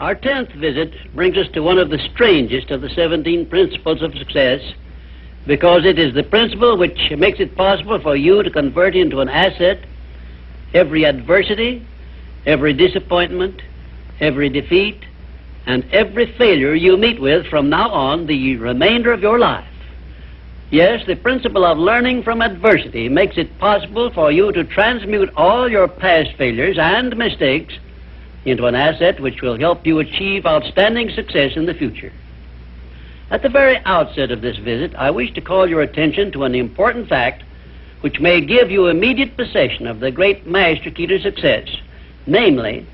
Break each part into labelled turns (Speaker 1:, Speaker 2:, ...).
Speaker 1: Our 10th visit brings us to one of the strangest of the 17 principles of success, because it is the principle which makes it possible for you to convert into an asset every adversity, every disappointment, every defeat, and every failure you meet with from now on the remainder of your life. Yes, the principle of learning from adversity makes it possible for you to transmute all your past failures and mistakes into an asset which will help you achieve outstanding success in the future. At the very outset of this visit, I wish to call your attention to an important fact which may give you immediate possession of the great master key to success, namely,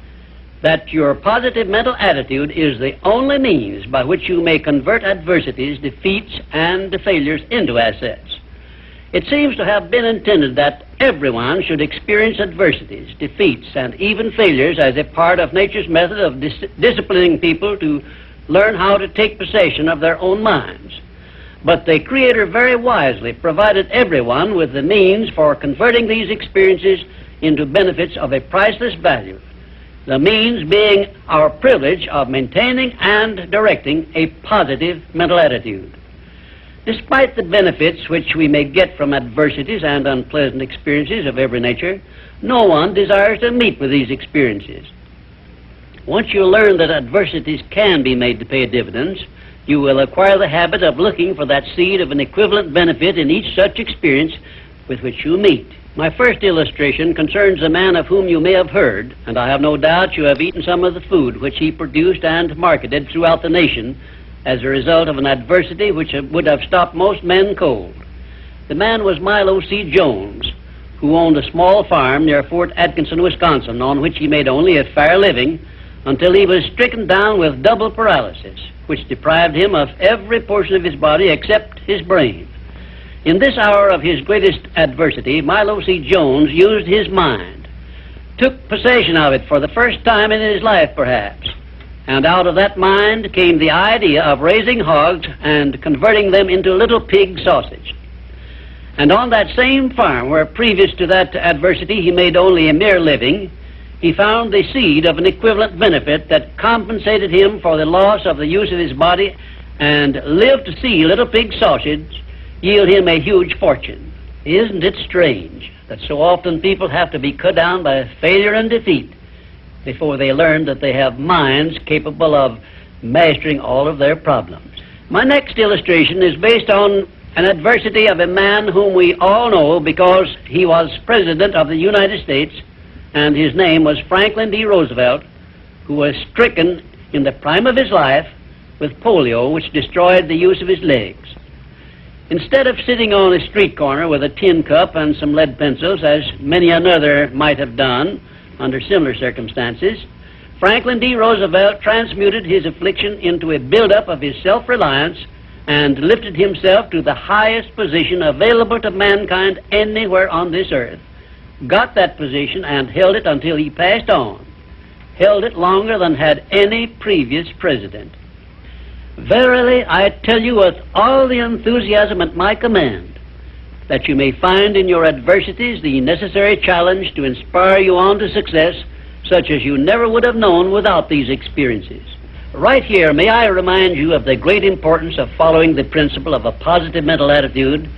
Speaker 1: that your positive mental attitude is the only means by which you may convert adversities, defeats, and failures into assets. It seems to have been intended that everyone should experience adversities, defeats, and even failures as a part of nature's method of disciplining people to learn how to take possession of their own minds. But the Creator very wisely provided everyone with the means for converting these experiences into benefits of a priceless value, the means being our privilege of maintaining and directing a positive mental attitude. Despite the benefits which we may get from adversities and unpleasant experiences of every nature, no one desires to meet with these experiences. Once you learn that adversities can be made to pay dividends, you will acquire the habit of looking for that seed of an equivalent benefit in each such experience with which you meet. My first illustration concerns a man of whom you may have heard, and I have no doubt you have eaten some of the food which he produced and marketed throughout the nation as a result of an adversity which would have stopped most men cold. The man was Milo C. Jones, who owned a small farm near Fort Atkinson, Wisconsin, on which he made only a fair living until he was stricken down with double paralysis, which deprived him of every portion of his body except his brain. In this hour of his greatest adversity, Milo C. Jones used his mind, took possession of it for the first time in his life, perhaps, and out of that mind came the idea of raising hogs and converting them into little pig sausage. And on that same farm, where previous to that adversity he made only a mere living, he found the seed of an equivalent benefit that compensated him for the loss of the use of his body and lived to see little pig sausage yield him a huge fortune. Isn't it strange that so often people have to be cut down by failure and defeat before they learn that they have minds capable of mastering all of their problems? My next illustration is based on an adversity of a man whom we all know because he was President of the United States, and his name was Franklin D. Roosevelt, who was stricken in the prime of his life with polio, which destroyed the use of his legs. Instead of sitting on a street corner with a tin cup and some lead pencils, as many another might have done under similar circumstances, Franklin D. Roosevelt transmuted his affliction into a buildup of his self-reliance and lifted himself to the highest position available to mankind anywhere on this earth, got that position and held it until he passed on, held it longer than had any previous president. Verily, I tell you with all the enthusiasm at my command, that you may find in your adversities the necessary challenge to inspire you on to success, such as you never would have known without these experiences. Right here, may I remind you of the great importance of following the principle of a positive mental attitude,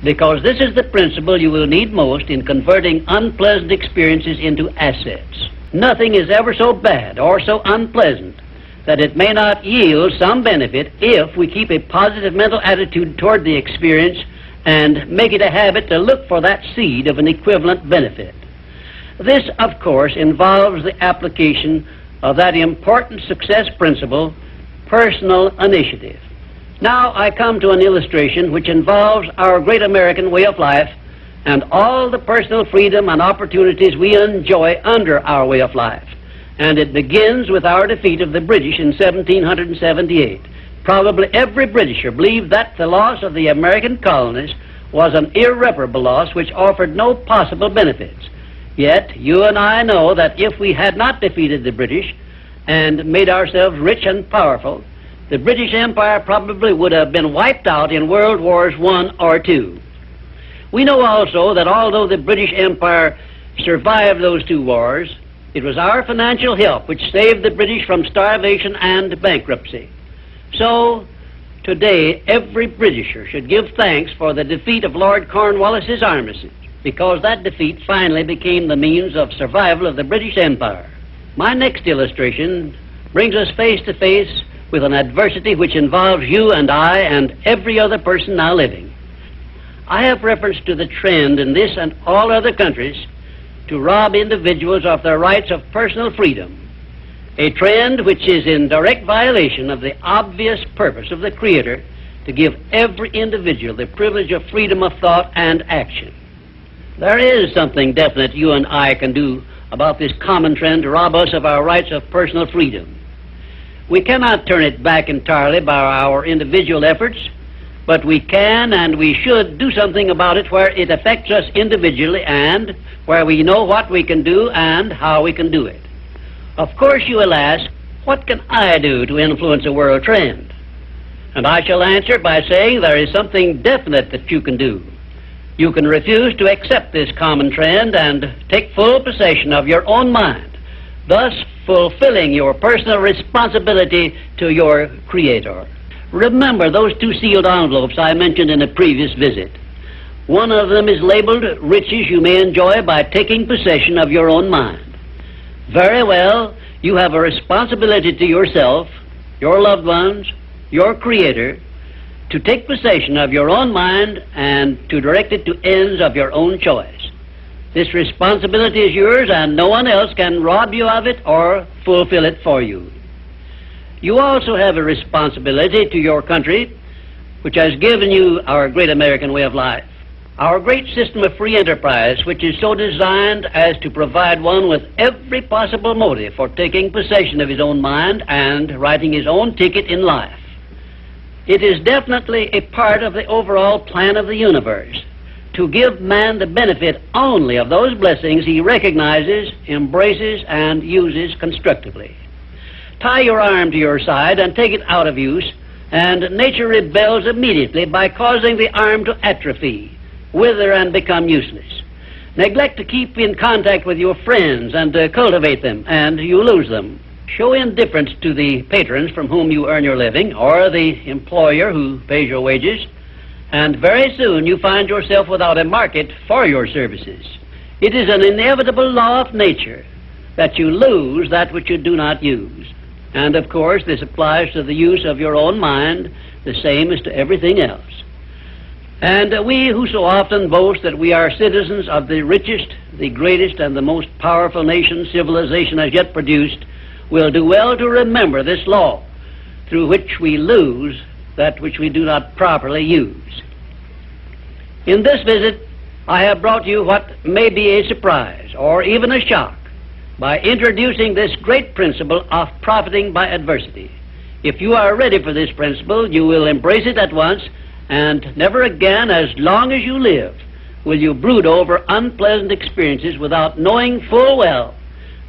Speaker 1: because this is the principle you will need most in converting unpleasant experiences into assets. Nothing is ever so bad or so unpleasant that it may not yield some benefit if we keep a positive mental attitude toward the experience and make it a habit to look for that seed of an equivalent benefit. This, of course, involves the application of that important success principle, personal initiative. Now I come to an illustration which involves our great American way of life and all the personal freedom and opportunities we enjoy under our way of life. And it begins with our defeat of the British in 1778. Probably every Britisher believed that the loss of the American colonies was an irreparable loss which offered no possible benefits. Yet you and I know that if we had not defeated the British and made ourselves rich and powerful, the British Empire probably would have been wiped out in World Wars I or II. We know also that although the British Empire survived those two wars, It was our financial help which saved the British from starvation and bankruptcy. So, today, every Britisher should give thanks for the defeat of Lord Cornwallis's armistice, because that defeat finally became the means of survival of the British Empire. My next illustration brings us face to face with an adversity which involves you and I and every other person now living. I have reference to the trend in this and all other countries to rob individuals of their rights of personal freedom, a trend which is in direct violation of the obvious purpose of the Creator to give every individual the privilege of freedom of thought and action. There is something definite you and I can do about this common trend to rob us of our rights of personal freedom. We cannot turn it back entirely by our individual efforts, but we can and we should do something about it where it affects us individually and where we know what we can do and how we can do it. Of course, you will ask, what can I do to influence a world trend? And I shall answer by saying there is something definite that you can do. You can refuse to accept this common trend and take full possession of your own mind, thus fulfilling your personal responsibility to your Creator. Remember those two sealed envelopes I mentioned in a previous visit. One of them is labeled riches you may enjoy by taking possession of your own mind. Very well, you have a responsibility to yourself, your loved ones, your Creator, to take possession of your own mind and to direct it to ends of your own choice. This responsibility is yours, and no one else can rob you of it or fulfill it for you. You also have a responsibility to your country, which has given you our great American way of life. Our great system of free enterprise, which is so designed as to provide one with every possible motive for taking possession of his own mind and writing his own ticket in life. It is definitely a part of the overall plan of the universe to give man the benefit only of those blessings he recognizes, embraces, and uses constructively. Tie your arm to your side and take it out of use, and nature rebels immediately by causing the arm to atrophy, wither, and become useless. Neglect to keep in contact with your friends and cultivate them, and you lose them. Show indifference to the patrons from whom you earn your living, or the employer who pays your wages, and very soon you find yourself without a market for your services. It is an inevitable law of nature that you lose that which you do not use. And of course, this applies to the use of your own mind, the same as to everything else. And we who so often boast that we are citizens of the richest, the greatest, and the most powerful nation civilization has yet produced, will do well to remember this law, through which we lose that which we do not properly use. In this visit, I have brought you what may be a surprise, or even a shock, by introducing this great principle of profiting by adversity. If you are ready for this principle, you will embrace it at once, and never again, as long as you live, will you brood over unpleasant experiences without knowing full well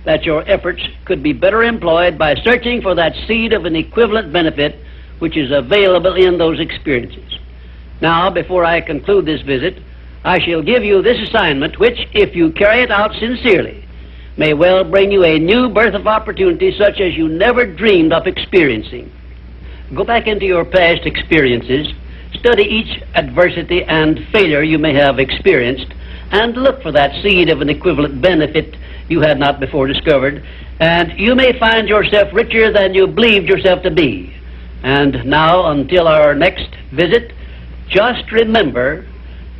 Speaker 1: that your efforts could be better employed by searching for that seed of an equivalent benefit which is available in those experiences. Now, before I conclude this visit, I shall give you this assignment which, if you carry it out sincerely, may well bring you a new birth of opportunity such as you never dreamed of experiencing. Go back into your past experiences, study each adversity and failure you may have experienced, and look for that seed of an equivalent benefit you had not before discovered, and you may find yourself richer than you believed yourself to be. And now, until our next visit, just remember,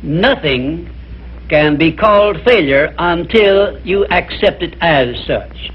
Speaker 1: nothing can be called failure until you accept it as such.